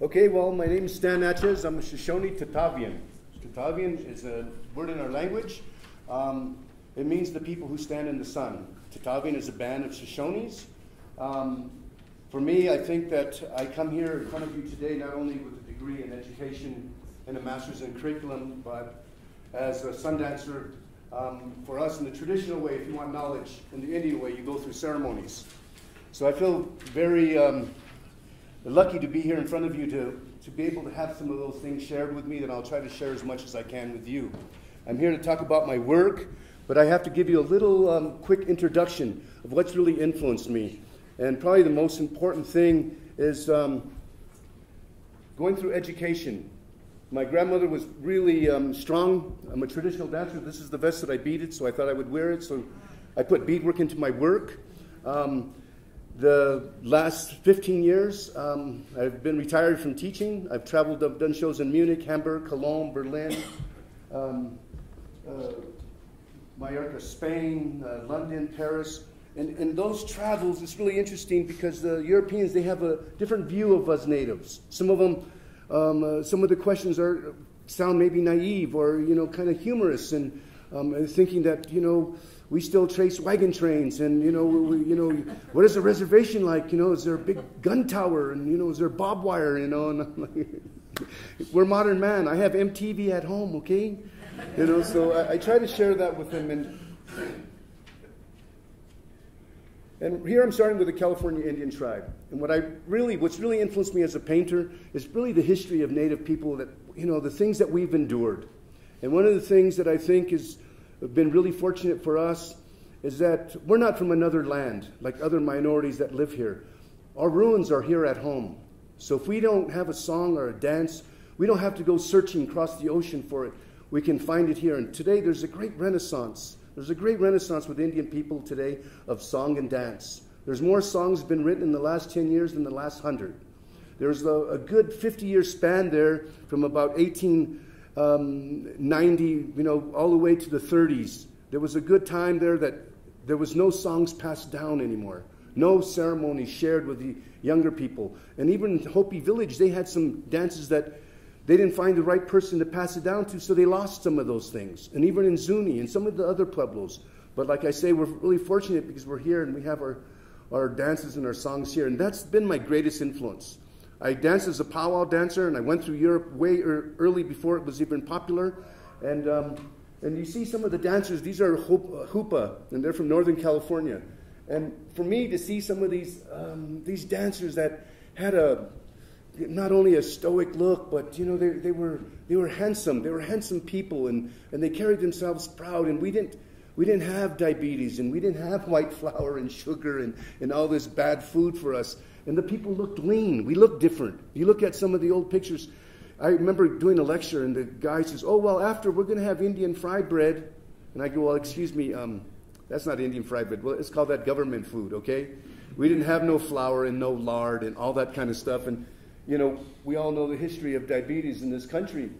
Okay, well, my name is Stan Natchez. I'm a Shoshone Tatavian. Tatavian is a word in our language. It means the people who stand in the sun. Tatavian is a band of Shoshones. For me, I think that I come here in front of you today not only with a degree in education and a master's in curriculum, but as a sun dancer. For us, in the traditional way, if you want knowledge, in the Indian way, you go through ceremonies. So I feel very lucky to be here in front of you to be able to have some of those things shared with me, that I'll try to share as much as I can with you. I'm here to talk about my work, but I have to give you a little quick introduction of what's really influenced me. And probably the most important thing is going through education. My grandmother was really strong. I'm a traditional dancer. This is the vest that I beaded, so I thought I would wear it. So I put beadwork into my work. The last 15 years, I've been retired from teaching. I've traveled, I've done shows in Munich, Hamburg, Cologne, Berlin, Mallorca, Spain, London, Paris. And those travels, it's really interesting because the Europeans, they have a different view of us natives. Some of them, some of the questions sound maybe naive or, kind of humorous, and thinking that, we still trace wagon trains, and what is a reservation like? Is there a big gun tower, and is there barbed wire? And I'm like, we're modern man. I have MTV at home, okay? So I try to share that with them, and here I'm starting with the California Indian tribe. And what's really influenced me as a painter is really the history of Native people, that the things that we've endured. And one of the things that I think has been really fortunate for us is that we're not from another land like other minorities that live here. Our ruins are here at home. So if we don't have a song or a dance, we don't have to go searching across the ocean for it. We can find it here. And today there's a great renaissance. There's a great renaissance with Indian people today of song and dance. There's more songs been written in the last 10 years than the last 100. There's a good 50-year span there from about 1890, all the way to the 30s. There was a good time there that there was no songs passed down anymore. No ceremonies shared with the younger people. And even in Hopi Village, they had some dances that they didn't find the right person to pass it down to, so they lost some of those things. And even in Zuni and some of the other pueblos. But like I say, we're really fortunate because we're here and we have our dances and our songs here. And that's been my greatest influence. I danced as a powwow dancer, and I went through Europe way early before it was even popular. And you see some of the dancers, these are Hoopa, and they're from Northern California. And for me to see some of these dancers that had not only a stoic look, but they were handsome. They were handsome people, and they carried themselves proud. And we didn't have diabetes, and we didn't have white flour and sugar and all this bad food for us. And the people looked lean. We looked different. You look at some of the old pictures. I remember doing a lecture, and the guy says, "Oh, well, after we're going to have Indian fried bread." And I go, "Well, excuse me, that's not Indian fried bread. Well, it's called that government food, okay? We didn't have no flour and no lard and all that kind of stuff." And we all know the history of diabetes in this country.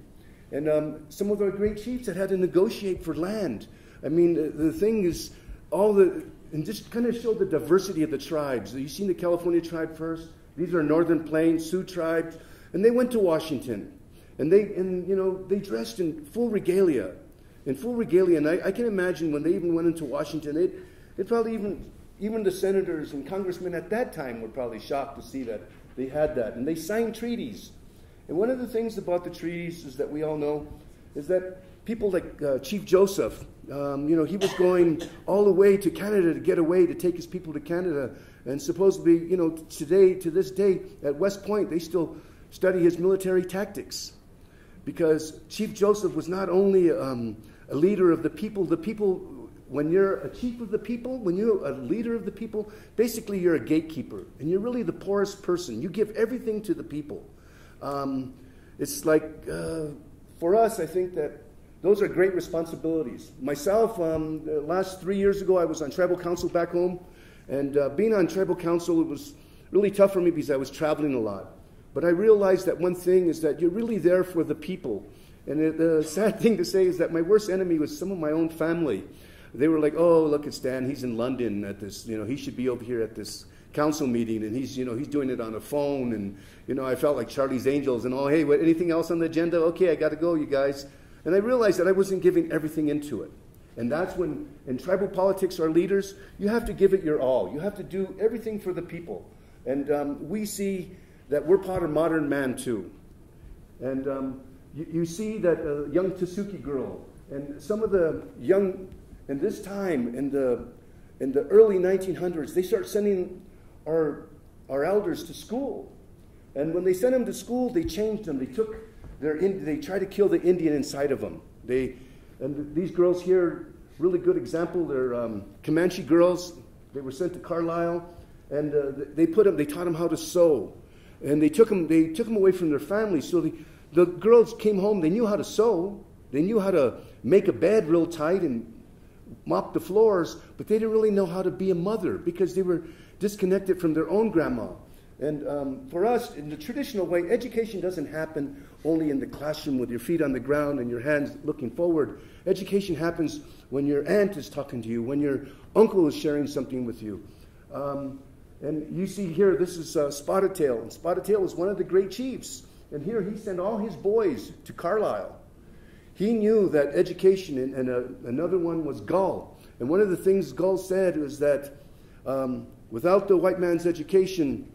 And some of our great chiefs that had to negotiate for land. I mean, the thing is, and just kind of show the diversity of the tribes. You've seen the California tribe first. These are Northern Plains, Sioux tribes. And they went to Washington. And they dressed in full regalia. And I can imagine when they even went into Washington, it probably even the senators and congressmen at that time were probably shocked to see that they had that. And they signed treaties. And one of the things about the treaties is that we all know is that people like Chief Joseph, he was going all the way to Canada to get away, to take his people to Canada. And supposedly, today, to this day, at West Point, they still study his military tactics. Because Chief Joseph was not only a leader of the people, when you're a chief of the people, when you're a leader of the people, basically you're a gatekeeper. And you're really the poorest person. You give everything to the people. It's like, for us, I think that those are great responsibilities. Myself, the last 3 years ago, I was on tribal council back home. And being on tribal council, it was really tough for me because I was traveling a lot. But I realized that one thing is that you're really there for the people. And the sad thing to say is that my worst enemy was some of my own family. They were like, "Oh, look at Stan, he's in London at this, he should be over here at this council meeting, and he's doing it on a phone, and I felt like Charlie's Angels, and hey, anything else on the agenda? Okay, I got to go, you guys. And I realized that I wasn't giving everything into it. And that's when, in tribal politics, our leaders, you have to give it your all. You have to do everything for the people. And we see that we're part of modern man too. And you see that young Tasuki girl, and some of the young, in this time, in the early 1900s, they start sending our elders to school. And when they sent them to school, they changed them. They tried to kill the Indian inside of them. And these girls here, really good example. They're Comanche girls. They were sent to Carlisle, and they taught them how to sew, and they took them away from their families. So the girls came home. They knew how to sew. They knew how to make a bed real tight and mop the floors, but they didn't really know how to be a mother because they were disconnected from their own grandma. And for us, in the traditional way, education doesn't happen only in the classroom with your feet on the ground and your hands looking forward. Education happens when your aunt is talking to you, when your uncle is sharing something with you. And you see here, this is Spotted Tail. And Spotted Tail was one of the great chiefs. And here he sent all his boys to Carlisle. He knew that education, and another one was Gull. And one of the things Gull said was that without the white man's education,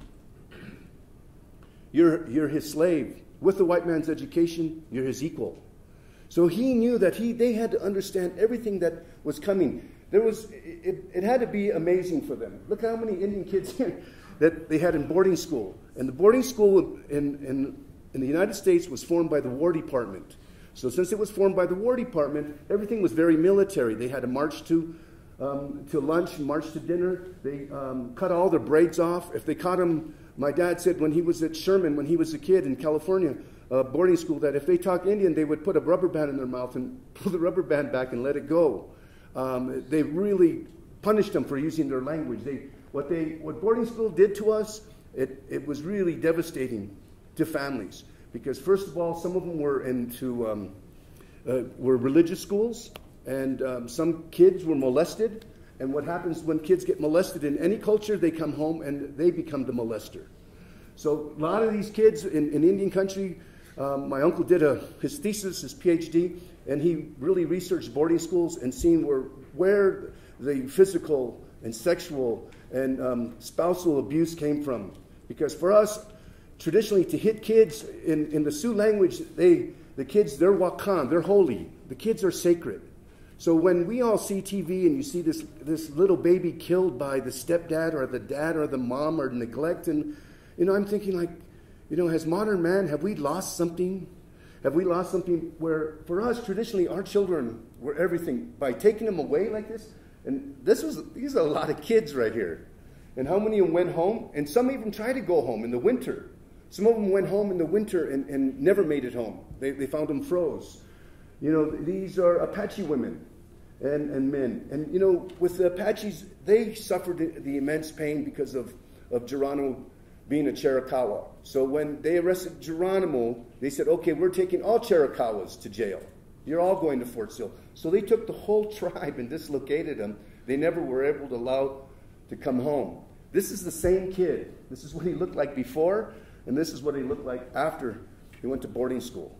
you're his slave. With the white man's education, you're his equal. So he knew that they had to understand everything that was coming. It had to be amazing for them. Look how many Indian kids here that they had in boarding school. And the boarding school in the United States was formed by the War Department. So since it was formed by the War Department, everything was very military. They had to march to lunch, march to dinner. They cut all their braids off. If they caught them, my dad said when he was at Sherman, when he was a kid in California, boarding school, that if they talked Indian, they would put a rubber band in their mouth and pull the rubber band back and let it go. They really punished them for using their language. What boarding school did to us, it was really devastating to families. Because first of all, some of them were were religious schools, and some kids were molested. And what happens when kids get molested in any culture, they come home and they become the molester. So a lot of these kids in Indian country, my uncle did his thesis, his PhD, and he really researched boarding schools and seen where the physical and sexual and spousal abuse came from. Because for us, traditionally, to hit kids in the Sioux language, they're wakan, they're holy. The kids are sacred. So when we all see TV and you see this little baby killed by the stepdad or the dad or the mom or neglect, and I'm thinking like, as modern man, have we lost something? Have we lost something where for us traditionally our children were everything by taking them away like this? And these are a lot of kids right here. And how many of them went home? And some even tried to go home in the winter. Some of them went home in the winter and never made it home. They found them froze. These are Apache women and men. And, with the Apaches, they suffered the immense pain because of Geronimo being a Chiricahua. So when they arrested Geronimo, they said, okay, we're taking all Chiricahuas to jail. You're all going to Fort Sill. So they took the whole tribe and dislocated them. They never were able to allow to come home. This is the same kid. This is what he looked like before, and this is what he looked like after he went to boarding school.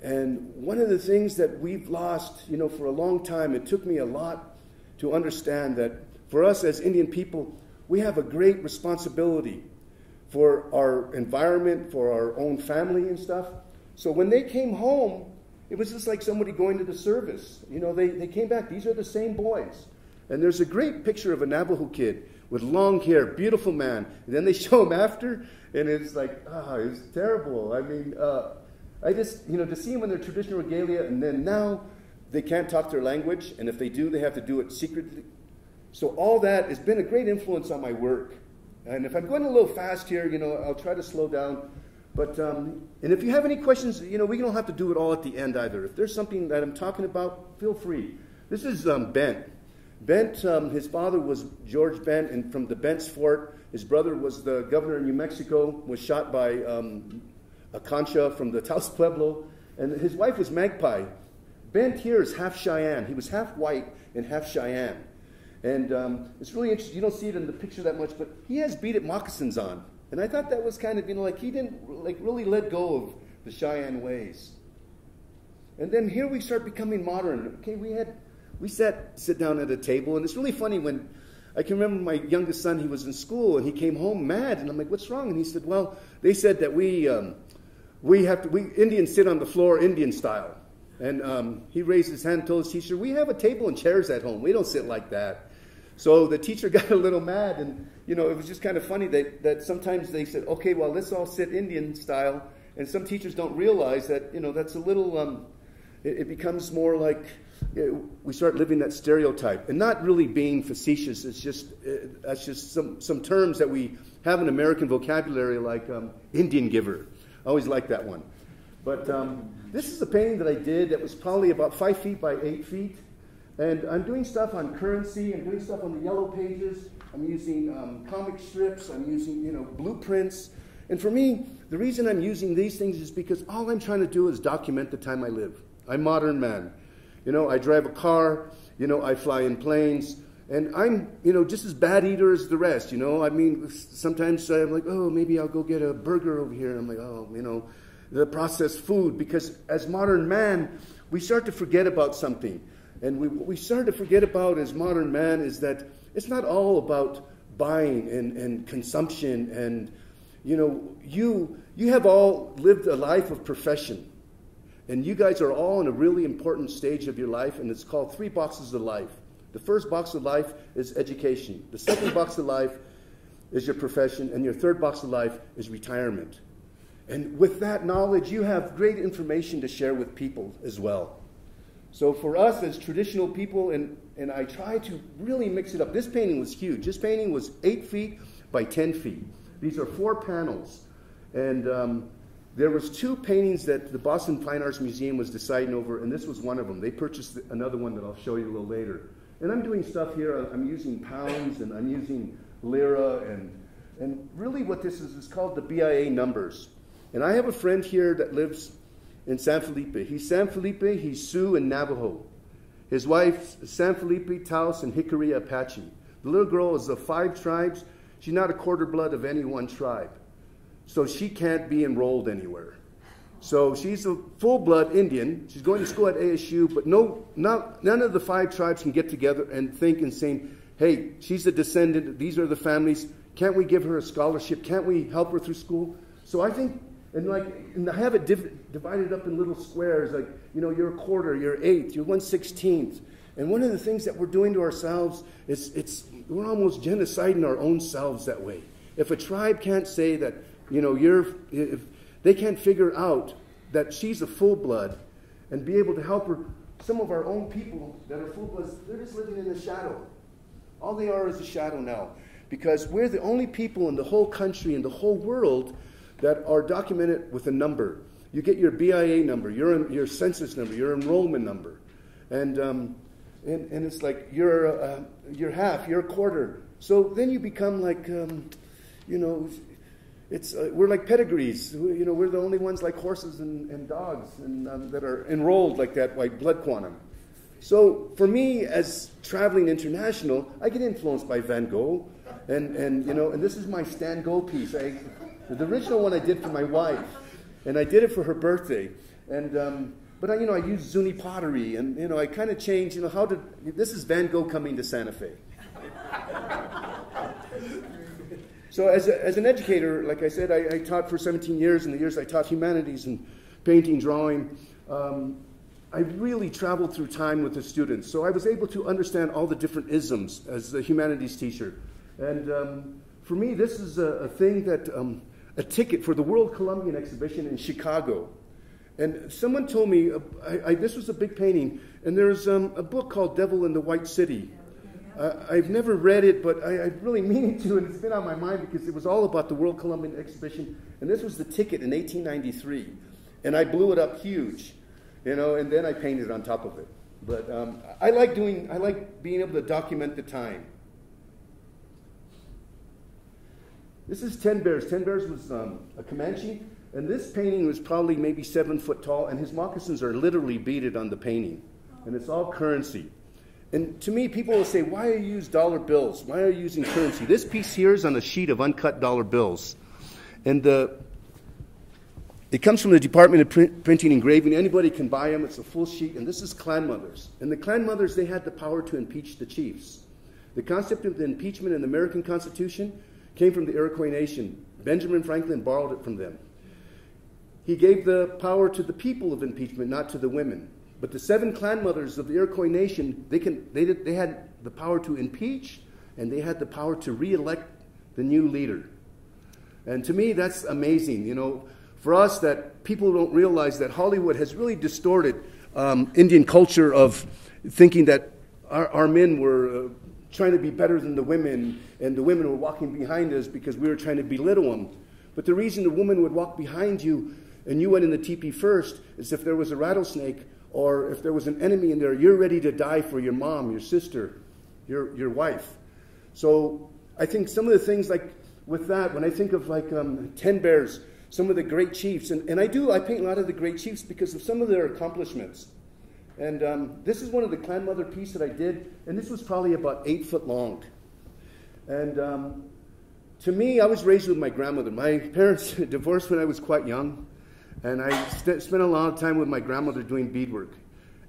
And one of the things that we've lost, for a long time, it took me a lot to understand that for us as Indian people, we have a great responsibility for our environment, for our own family and stuff. So when they came home, it was just like somebody going to the service. They came back. These are the same boys. And there's a great picture of a Navajo kid with long hair, beautiful man. And then they show him after, and it's like, it was terrible. I mean, I just, to see them in their traditional regalia, and then now they can't talk their language, and if they do, they have to do it secretly. So all that has been a great influence on my work. And if I'm going a little fast here, I'll try to slow down. But, and if you have any questions, we don't have to do it all at the end either. If there's something that I'm talking about, feel free. This is Bent. Bent, his father was George Bent, and from the Bent's Fort, his brother was the governor of New Mexico, was shot by a Concha from the Taos Pueblo, and his wife was Magpie. Bent here is half Cheyenne. He was half white and half Cheyenne. And it's really interesting. You don't see it in the picture that much, but he has beaded moccasins on. And I thought that was kind of, like he didn't like really let go of the Cheyenne ways. And then here we start becoming modern. Okay, we sit down at a table, and it's really funny when I can remember my youngest son, he was in school, and he came home mad, and I'm like, what's wrong? And he said, well, they said that we Indians sit on the floor Indian style. And he raised his hand and told his teacher, we have a table and chairs at home. We don't sit like that. So the teacher got a little mad, and, it was just kind of funny that sometimes they said, okay, well, let's all sit Indian style. And some teachers don't realize that, that's a little, it becomes more like we start living that stereotype. And not really being facetious, that's just some terms that we have in American vocabulary, like Indian giver. I always like that one. But this is a painting that I did that was probably about 5 feet by 8 feet. And I'm doing stuff on currency. I'm doing stuff on the yellow pages. I'm using comic strips. I'm using, blueprints. And for me, the reason I'm using these things is because all I'm trying to do is document the time I live. I'm a modern man. I drive a car. I fly in planes. And I'm, just as bad eater as the rest, I mean, sometimes I'm like, oh, maybe I'll go get a burger over here. And I'm like, oh, the processed food. Because as modern man, we start to forget about something. And we start to forget about as modern man is that it's not all about buying and consumption. And, you have all lived a life of profession. And you guys are all in a really important stage of your life. And it's called 3 boxes of life. The first box of life is education. The second box of life is your profession. And your third box of life is retirement. And with that knowledge, you have great information to share with people as well. So for us as traditional people, and I try to really mix it up. This painting was huge. This painting was 8 feet by 10 feet. These are 4 panels. And there was 2 paintings that the Boston Fine Arts Museum was deciding over, and this was one of them. They purchased another one that I'll show you a little later. And I'm doing stuff here. I'm using pounds, and I'm using lira, and really what this is called the BIA numbers. And I have a friend here that lives in San Felipe. He's San Felipe, he's Sioux and Navajo. His wife, San Felipe, Taos, and Hickory Apache. The little girl is of 5 tribes. She's not a quarter blood of any one tribe. So she can't be enrolled anywhere. So she's a full-blood Indian. She's going to school at ASU, but none of the 5 tribes can get together and think and say, hey, she's a descendant, these are the families, can't we give her a scholarship? Can't we help her through school? So I think, and I have it divided up in little squares, like, you're a quarter, you're 1/8, you're 1/16. And one of the things that we're doing to ourselves is we're almost genociding our own selves that way. If a tribe can't say that, if they can't figure out that she's a full blood and be able to help her, some of our own people that are full bloods, they're just living in the shadow. All they are is a shadow now. Because we're the only people in the whole country and the whole world that are documented with a number. You get your BIA number, your census number, your enrollment number. And it's like you're half, you're a quarter. So then you become like, we're like pedigrees. We're the only ones like horses and dogs and that are enrolled like that by blood quantum. So for me, as traveling international, I get influenced by Van Gogh, and this is my Stan Gogh piece. The original one I did for my wife, and I did it for her birthday, but I use Zuni pottery, and I kind of changed. This is Van Gogh coming to Santa Fe. So as an educator, like I said, I taught for 17 years. In the years I taught humanities and painting, drawing, I really traveled through time with the students. So I was able to understand all the different isms as a humanities teacher. And for me, this is a thing that, a ticket for the World Columbian Exhibition in Chicago. And someone told me, this was a big painting, and there's a book called Devil in the White City. I've never read it, but I really mean to, and it's been on my mind because it was all about the World Columbian Exhibition. And this was the ticket in 1893. And I blew it up huge, and then I painted on top of it. But I like being able to document the time. This is 10 Bears. 10 Bears was a Comanche, and this painting was probably maybe 7 foot tall, and his moccasins are literally beaded on the painting. And it's all currency. And to me, people will say, why do you use dollar bills? Why are you using currency? This piece here is on a sheet of uncut dollar bills. And it comes from the Department of Printing and Engraving. Anybody can buy them. It's a full sheet. And this is clan mothers. And the clan mothers, they had the power to impeach the chiefs. The concept of the impeachment in the American Constitution came from the Iroquois Nation. Benjamin Franklin borrowed it from them. He gave the power to the people of impeachment, not to the women. But the 7 clan mothers of the Iroquois Nation, they had the power to impeach, and they had the power to re-elect the new leader. And to me, that's amazing. You know, for us, that people don't realize that Hollywood has really distorted Indian culture of thinking that our men were trying to be better than the women, and the women were walking behind us because we were trying to belittle them. But the reason the woman would walk behind you and you went in the teepee first is if there was a rattlesnake or if there was an enemy in there, you're ready to die for your mom, your sister, your wife. So I think some of the things like with that, when I think of like 10 Bears, some of the great chiefs, and I paint a lot of the great chiefs because of some of their accomplishments. And this is one of the clan mother piece that I did, and this was probably about 8 foot long. And to me, I was raised with my grandmother. My parents divorced when I was quite young, and I spent a lot of time with my grandmother doing beadwork.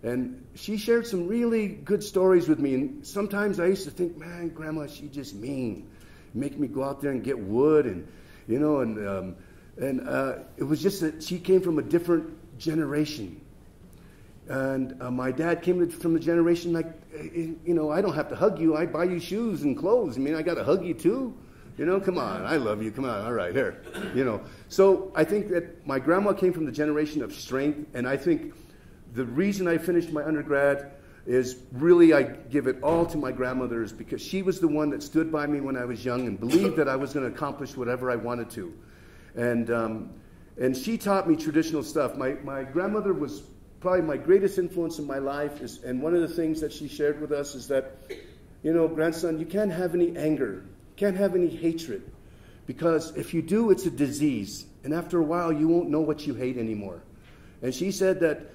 And she shared some really good stories with me, and sometimes I used to think, man, Grandma, she's just mean. Make me go out there and get wood, and you know, and it was just that she came from a different generation. And my dad came from the generation like, you know, I don't have to hug you. I buy you shoes and clothes. I mean, I got to hug you too. You know, come on, I love you. Come on, all right, here. You know, so I think that my grandma came from the generation of strength, and I think the reason I finished my undergrad is really I give it all to my grandmothers because she was the one that stood by me when I was young and believed that I was going to accomplish whatever I wanted to. And she taught me traditional stuff. My grandmother was probably my greatest influence in my life, and one of the things that she shared with us is that, you know, grandson, you can't have any anger, can't have any hatred, because if you do, it's a disease, and after a while, you won't know what you hate anymore. And she said that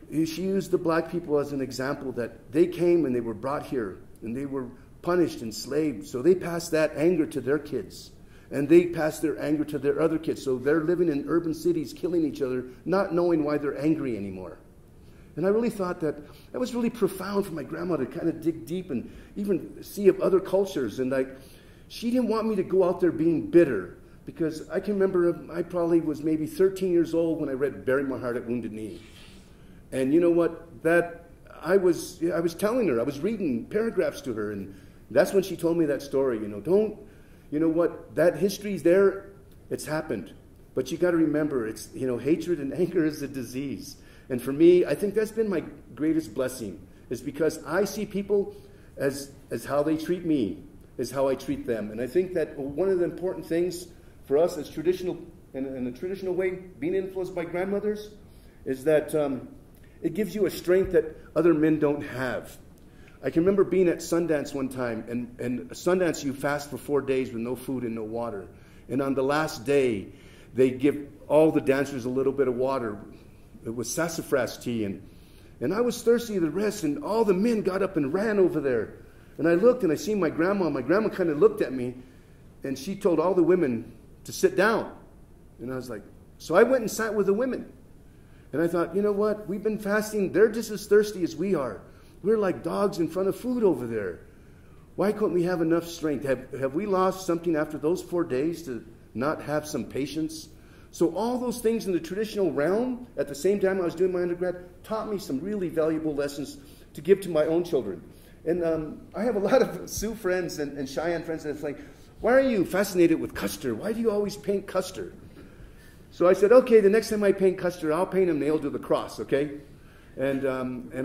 she used the black people as an example, that they came and they were brought here, and they were punished, enslaved, so they passed that anger to their kids. And they pass their anger to their other kids. So they're living in urban cities, killing each other, not knowing why they're angry anymore. And I really thought that was really profound for my grandma to kind of dig deep and even see of other cultures. And like, she didn't want me to go out there being bitter. Because I can remember I probably was maybe 13 years old when I read Bury My Heart at Wounded Knee. And you know what? I was telling her, I was reading paragraphs to her. And that's when she told me that story. You know what? That history's there. It's happened. But you got to remember, it's, you know, hatred and anger is a disease. And for me, I think that's been my greatest blessing, is because I see people as how they treat me, as how I treat them. And I think that one of the important things for us as traditional, in a traditional way, being influenced by grandmothers, is that it gives you a strength that other men don't have. I can remember being at Sundance one time, and Sundance you fast for 4 days with no food and no water. And on the last day, they give all the dancers a little bit of water. It was sassafras tea, and I was thirsty the rest, and all the men got up and ran over there. And I looked, and I seen my grandma. My grandma kind of looked at me, and she told all the women to sit down. And I was like, so I went and sat with the women. And I thought, you know what? We've been fasting. They're just as thirsty as we are. We're like dogs in front of food over there. Why couldn't we have enough strength? Have we lost something after those 4 days to not have some patience? So all those things in the traditional realm, at the same time I was doing my undergrad, taught me some really valuable lessons to give to my own children. And I have a lot of Sioux friends and Cheyenne friends that it's like, why are you fascinated with Custer? Why do you always paint Custer? So I said, okay, the next time I paint Custer, I'll paint him nailed to the cross, okay? And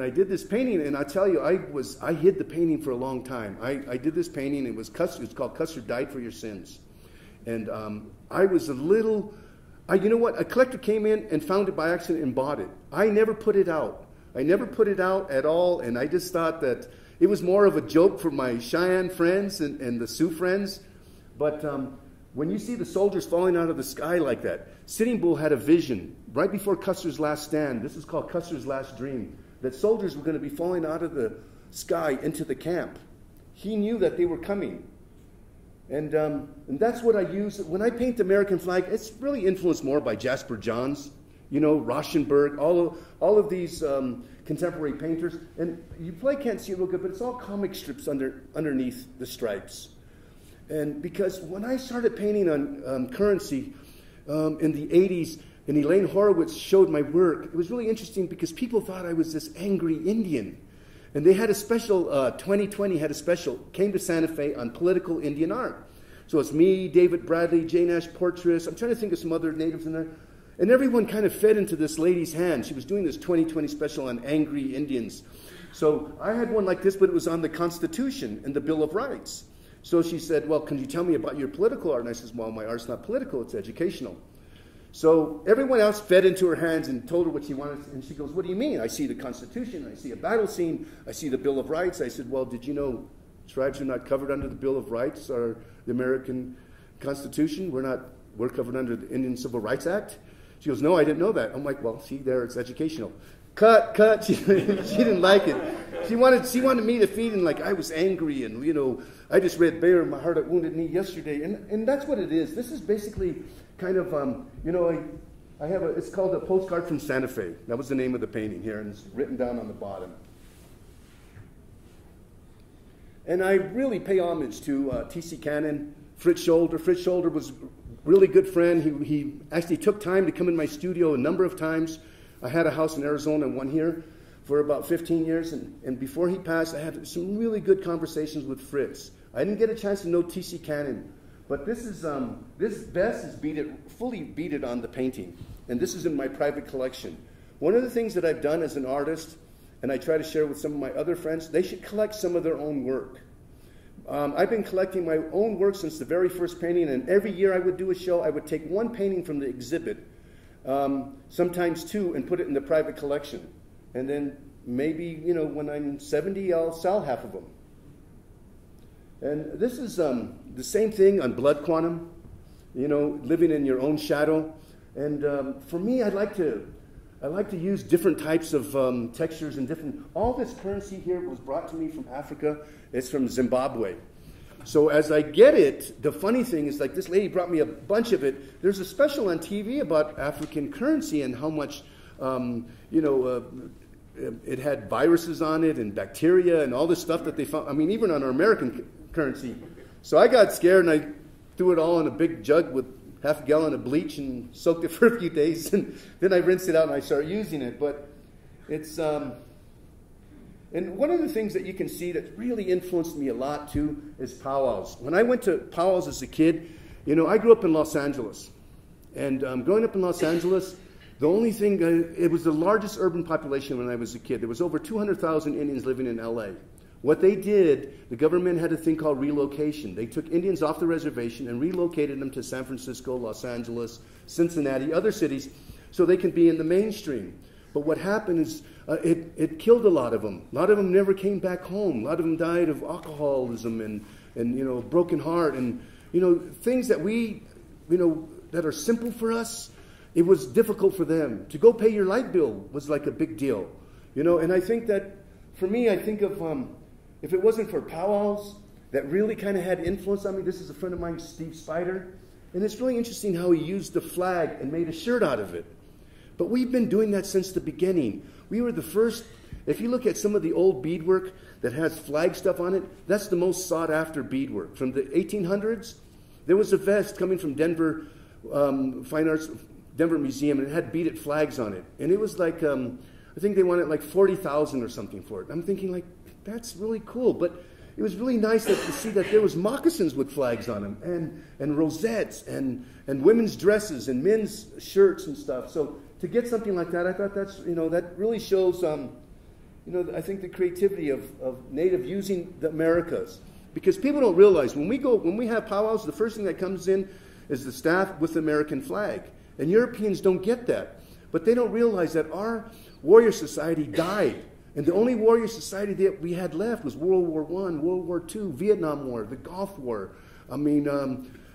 I did this painting, and I tell you, I hid the painting for a long time. I did this painting. It was Custer. It's called Custer Died for Your Sins. And I was a little, you know what? A collector came in and found it by accident and bought it. I never put it out. I never put it out at all, and I just thought that it was more of a joke for my Cheyenne friends and the Sioux friends. But when you see the soldiers falling out of the sky like that, Sitting Bull had a vision right before Custer's last stand. This is called Custer's last dream, that soldiers were going to be falling out of sky into the camp. He knew that they were coming. And that's what I use. When I paint the American flag, it's really influenced more by Jasper Johns, Rauschenberg, all of these contemporary painters. And you probably can't see it real good, but it's all comic strips underneath the stripes. And because when I started painting on currency in the 80s, and Elaine Horowitz showed my work, it was really interesting because people thought I was this angry Indian. And they had a special, 2020 had a special, came to Santa Fe on political Indian art. So it's me, David Bradley, Jane Ash Portress. I'm trying to think of some other natives in there. And everyone kind of fed into this lady's hand. She was doing this 2020 special on angry Indians. So I had one like this, but it was on the Constitution and the Bill of Rights. So she said, well, can you tell me about your political art? And I said, well, my art's not political, it's educational. So everyone else fed into her hands and told her what she wanted. And she goes, what do you mean? I see the Constitution, I see a battle scene, I see the Bill of Rights. I said, well, did you know tribes are not covered under the Bill of Rights or the American Constitution? We're covered under the Indian Civil Rights Act. She goes, no, I didn't know that. I'm like, well, see there, it's educational. Cut. She didn't like it. She wanted me to feed, and like I was angry, and I just read Bear in My Heart at Wounded Knee yesterday, and that's what it is. This is basically kind of I have it's called A Postcard from Santa Fe. That was the name of the painting here, and it's written down on the bottom. And I really pay homage to T.C. Cannon, Fritz Scholder. Fritz Scholder was a really good friend. He actually took time to come in my studio a number of times. I had a house in Arizona and one here for about 15 years. And before he passed, I had some really good conversations with Fritz. I didn't get a chance to know T.C. Cannon. But this Bess is fully beaded on the painting. And this is in my private collection. One of the things that I've done as an artist, and I try to share with some of my other friends, they should collect some of their own work. I've been collecting my own work since the very first painting, and every year I would do a show, I would take one painting from the exhibit, sometimes two, and put it in the private collection. And then maybe, when I'm 70, I'll sell half of them. And this is the same thing on Blood Quantum, living in your own shadow. And for me, I like to use different types of textures and all this currency here was brought to me from Africa. It's from Zimbabwe. So as I get it, the funny thing is, like, this lady brought me a bunch of it. There's a special on TV about African currency and how much, it had viruses on it and bacteria and all this stuff that they found. I mean, even on our American currency. So I got scared and I threw it all in a big jug with half a gallon of bleach and soaked it for a few days, and then I rinsed it out and I started using it. But it's and one of the things that you can see that really influenced me a lot too is powwows. When I went to powwows as a kid, I grew up in Los Angeles, and growing up in Los Angeles, the only thing it was the largest urban population when I was a kid. There was over 200,000 Indians living in L.A. What they did, the government had a thing called relocation. They took Indians off the reservation and relocated them to San Francisco, Los Angeles, Cincinnati, other cities, so they can be in the mainstream. But what happened is it killed a lot of them. A lot of them never came back home. A lot of them died of alcoholism and broken heart and things that we that are simple for us. It was difficult for them. To go pay your light bill was like a big deal, And I think that for me, I think of if it wasn't for powwows that really kind of had influence on me. This is a friend of mine, Steve Spider, and it's really interesting how he used the flag and made a shirt out of it. But we've been doing that since the beginning. We were the first. If you look at some of the old beadwork that has flag stuff on it, that's the most sought after beadwork. From the 1800s, there was a vest coming from Denver Fine Arts, Denver Museum, and it had beaded flags on it. And it was like, I think they wanted like $40,000 or something for it. I'm thinking like, that's really cool. But it was really nice to see that there was moccasins with flags on them and rosettes and women's dresses and men's shirts and stuff. So to get something like that, I thought that's, that really shows, I think the creativity of Native using the Americas. Because people don't realize when we have powwows, the first thing that comes in is the staff with the American flag. And Europeans don't get that. But they don't realize that our warrior society died. And the only warrior society that we had left was World War I, World War II, Vietnam War, the Gulf War. I mean,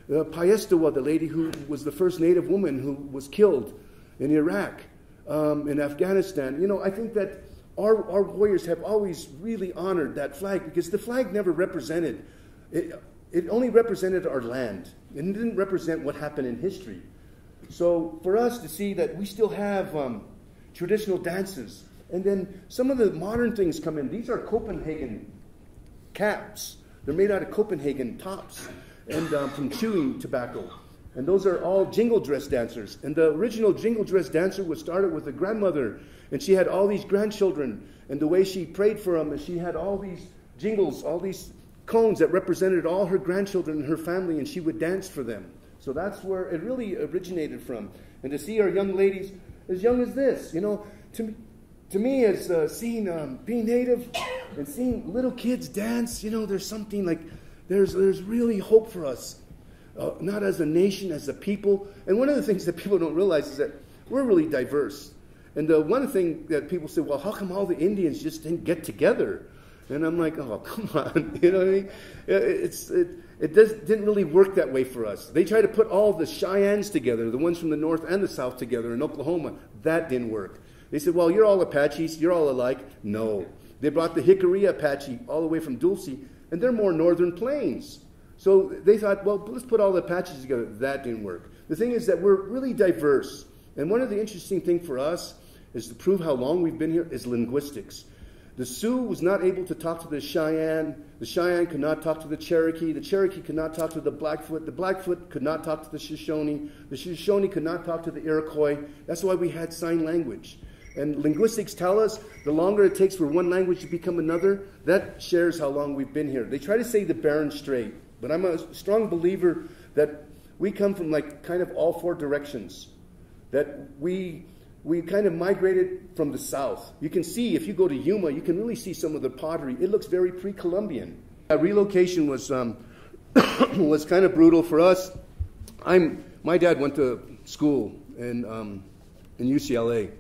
Paestawa, the lady who was the first Native woman who was killed in Iraq, in Afghanistan. I think that our warriors have always really honored that flag, because the flag never represented, it only represented our land. It didn't represent what happened in history. So for us to see that we still have traditional dances, and then some of the modern things come in. These are Copenhagen caps. They're made out of Copenhagen tops and from chewing tobacco. And those are all jingle dress dancers. And the original jingle dress dancer was started with a grandmother, and she had all these grandchildren. And the way she prayed for them, and she had all these jingles, all these cones that represented all her grandchildren and her family, and she would dance for them. So that's where it really originated from. And to see our young ladies as young as this, you know, to me as seeing being Native and seeing little kids dance, you know, there's something like, there's really hope for us. Not as a nation, as a people. And one of the things that people don't realize is that we're really diverse. And one thing that people say, well, how come all the Indians just didn't get together? And I'm like, oh, come on. You know what I mean? It didn't really work that way for us. They tried to put all the Cheyennes together, the ones from the north and the south together in Oklahoma. That didn't work. They said, well, you're all Apaches, you're all alike. No. They brought the Hickory Apache all the way from Dulce, and they're more northern plains. So they thought, well, let's put all the Apaches together. That didn't work. The thing is that we're really diverse. And one of the interesting things for us is to prove how long we've been here is linguistics. The Sioux was not able to talk to the Cheyenne. The Cheyenne could not talk to the Cherokee. The Cherokee could not talk to the Blackfoot. The Blackfoot could not talk to the Shoshone. The Shoshone could not talk to the Iroquois. That's why we had sign language. And linguistics tell us the longer it takes for one language to become another, that shares how long we've been here. They try to say the Bering Strait, but I'm a strong believer that we come from like kind of all four directions. That we kind of migrated from the south. You can see, if you go to Yuma, you can really see some of the pottery. It looks very pre-Columbian. Relocation was was kind of brutal for us. My dad went to school in UCLA.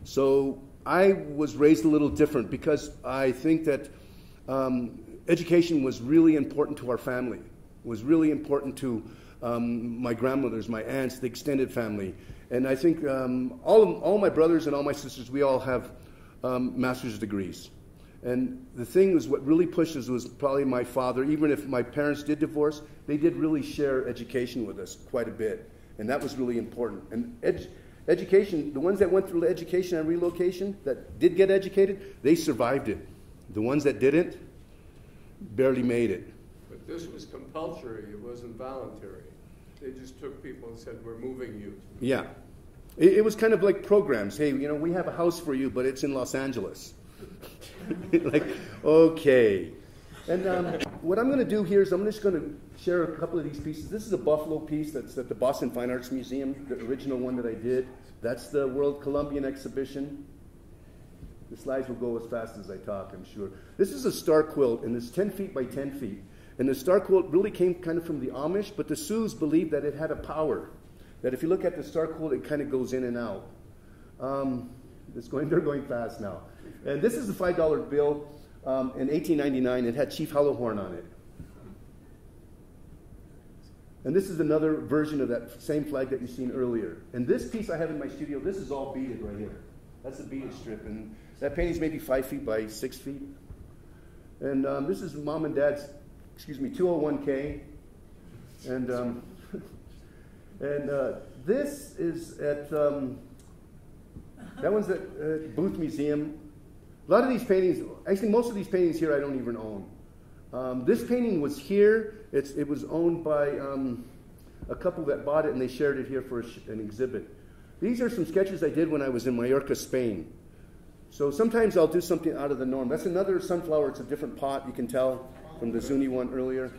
So I was raised a little different because I think that education was really important to our family. It was really important to my grandmothers, my aunts, the extended family. And I think all my brothers and all my sisters, we all have master's degrees. And the thing was, what really pushed us was probably my father. Even if my parents did divorce, they did really share education with us quite a bit. And that was really important. And education, the ones that went through the education and relocation, that did get educated, they survived it. The ones that didn't, barely made it. But this was compulsory, it wasn't voluntary. They just took people and said, we're moving you. Yeah. It was kind of like programs. Hey, you know, we have a house for you, but it's in Los Angeles. Like, okay. And what I'm going to do here is I'm just going to share a couple of these pieces. This is a buffalo piece that's at the Boston Fine Arts Museum, the original one that I did. That's the World Columbian Exhibition. The slides will go as fast as I talk, I'm sure. This is a star quilt, and it's 10 feet by 10 feet. And the star quilt really came kind of from the Amish, but the Sioux believed that it had a power. That if you look at the star quilt, it kind of goes in and out. They're going fast now. And this is the $5 bill. In 1899, it had Chief Hollowhorn on it. And this is another version of that same flag that you've seen earlier. And this piece I have in my studio, this is all beaded right here. That's a beaded strip. And that painting's maybe 5 feet by 6 feet. And this is Mom and Dad's, 201K. And this is at, that one's at Booth Museum. A lot of these paintings, actually most of these paintings here I don't even own. This painting was here. It was owned by a couple that bought it, and they shared it here for an exhibit. These are some sketches I did when I was in Mallorca, Spain. So sometimes I'll do something out of the norm. That's another sunflower. It's a different pot, you can tell from the Zuni one earlier.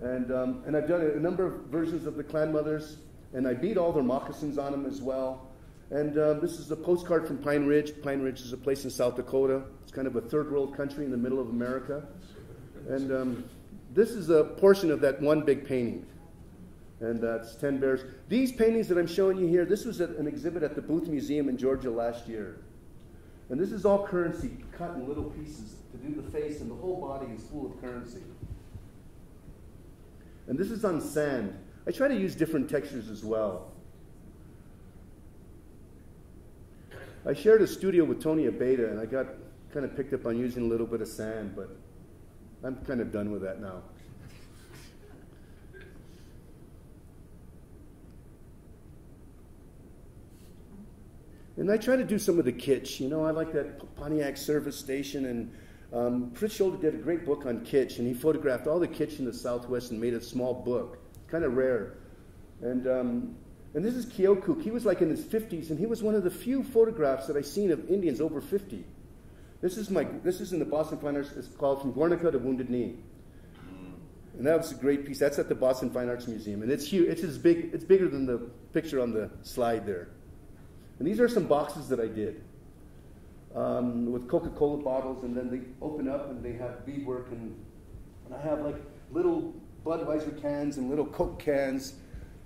And I've done a number of versions of the clan mothers, and I beat all their moccasins on them as well. And this is a postcard from Pine Ridge. Pine Ridge is a place in South Dakota. It's kind of a third world country in the middle of America. And this is a portion of that one big painting. And that's 10 bears. These paintings that I'm showing you here, this was at an exhibit at the Booth Museum in Georgia last year. And this is all currency cut in little pieces to do the face, and the whole body is full of currency. And this is on sand. I try to use different textures as well. I shared a studio with Tony Abeda, and I got kind of picked up on using a little bit of sand, but I'm kind of done with that now. And I try to do some of the kitsch. You know, I like that Pontiac service station, and Fritz Scholder did a great book on kitsch, and he photographed all the kitsch in the Southwest and made a small book, kind of rare. And this is Keokuk. He was like in his 50s, and he was one of the few photographs that I've seen of Indians over 50. This is in the Boston Fine Arts. It's called From Guernica to Wounded Knee. And that was a great piece. That's at the Boston Fine Arts Museum, and it's huge. It's bigger than the picture on the slide there. And these are some boxes that I did with Coca-Cola bottles, and then they open up and they have beadwork, and I have like little Budweiser cans and little Coke cans,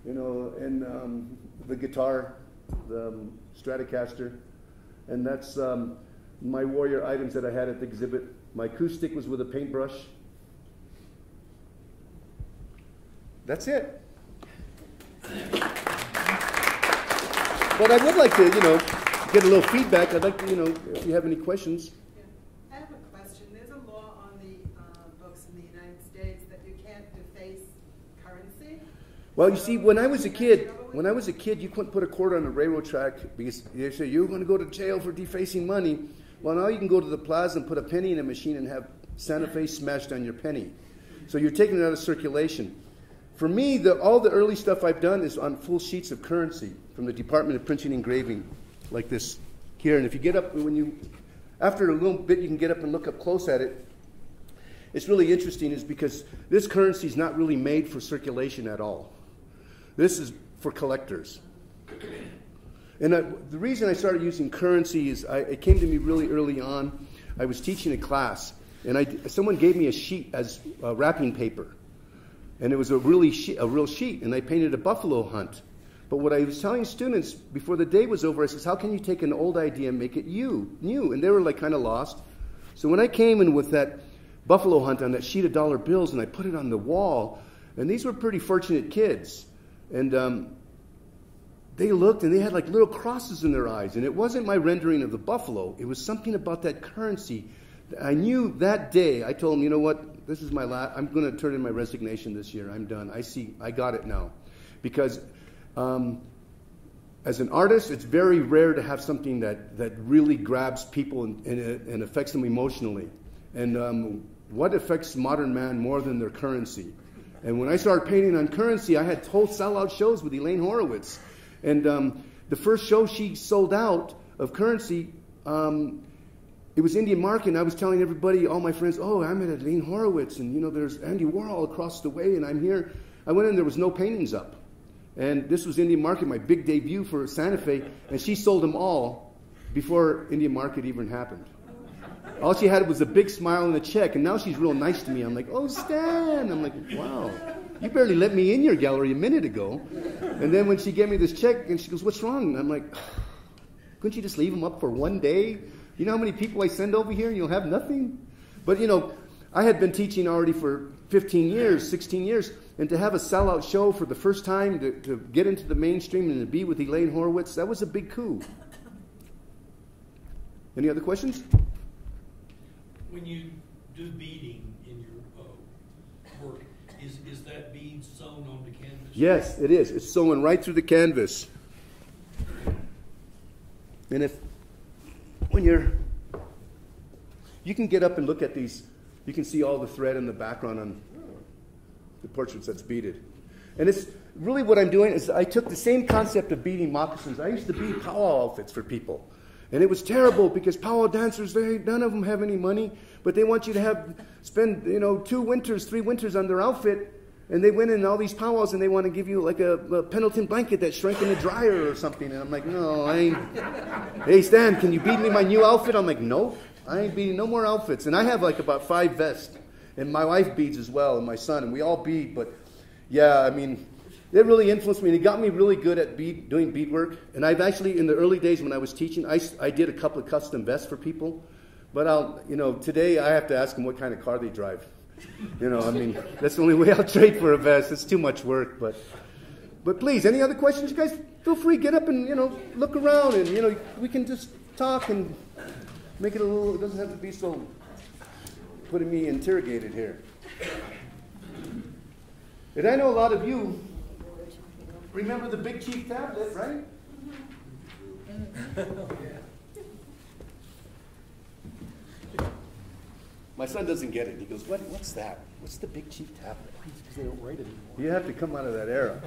you know, and the guitar, the Stratocaster, and that's my warrior items that I had at the exhibit. My acoustic was with a paintbrush. That's it. But I would like to, you know, get a little feedback. I'd like to, you know, if you have any questions. Yeah. I have a question. There's a law on the books in the United States that you can't deface currency. Well, you see, when I was a kid, you couldn't put a quarter on a railroad track because they say you're going to go to jail for defacing money. Well, now you can go to the plaza and put a penny in a machine and have Santa Fe smashed on your penny. So you're taking it out of circulation. For me, all the early stuff I've done is on full sheets of currency from the Department of Printing and Engraving, like this here. And if you get up, after a little bit, you can get up and look up close at it. It's really interesting is because this currency is not really made for circulation at all. This is for collectors. And the reason I started using currency is it came to me really early on. I was teaching a class, and someone gave me a sheet as wrapping paper. And it was a real sheet, and I painted a buffalo hunt. But what I was telling students before the day was over, I says, how can you take an old idea and make it new? And they were like kind of lost. So when I came in with that buffalo hunt on that sheet of dollar bills, and I put it on the wall, and these were pretty fortunate kids. And they looked, and they had like little crosses in their eyes. And it wasn't my rendering of the buffalo. It was something about that currency. I knew that day, I told them, you know what, this is my last, I'm going to turn in my resignation this year. I'm done. I got it now. Because as an artist, it's very rare to have something that really grabs people and affects them emotionally. And what affects modern man more than their currency? And when I started painting on currency, I had whole sellout shows with Elaine Horowitz. And the first show she sold out of currency, it was Indian Market, and I was telling everybody, all my friends, oh, I'm at Elaine Horowitz, and you know, there's Andy Warhol across the way, and I'm here. I went in, there was no paintings up. And this was Indian Market, my big debut for Santa Fe, and she sold them all before Indian Market even happened. All she had was a big smile and a check, and now she's real nice to me. I'm like, oh, Stan. I'm like, wow, you barely let me in your gallery a minute ago. And then when she gave me this check, and she goes, what's wrong? And I'm like, couldn't you just leave them up for one day? You know how many people I send over here and you'll have nothing? But, you know, I had been teaching already for 15 years, 16 years, and to have a sellout show for the first time, to get into the mainstream and to be with Elaine Horowitz, that was a big coup. Any other questions? When you do beading in your work, is that bead sewn onto canvas? Yes, it is. It's sewn right through the canvas. And you can get up and look at these, you can see all the thread in the background on the portraits that's beaded. And it's really what I'm doing is I took the same concept of beading moccasins. I used to bead powwow outfits for people. And it was terrible because powwow dancers, none of them have any money, but they want you to spend 3 winters on their outfit, and they went in all these powwows and they want to give you like a Pendleton blanket that shrank in the dryer or something. And I'm like, no, I ain't. Hey, Stan, can you bead me my new outfit? I'm like, no, I ain't beading no more outfits. And I have like about 5 vests, and my wife beads as well, and my son, and we all bead. But yeah, I mean, it really influenced me, and it got me really good at doing beadwork. And I've actually, in the early days when I was teaching, I did a couple of custom vests for people. But today I have to ask them what kind of car they drive. I mean, that's the only way I'll trade for a vest. It's too much work. But please, any other questions? You guys feel free, get up and, look around, and, we can just talk and make it a little, it doesn't have to be so putting me interrogated here. And I know a lot of you remember the Big Chief tablet, right? My son doesn't get it. He goes, what's that? What's the Big Chief tablet? Because they don't write anymore. You have to come out of that era.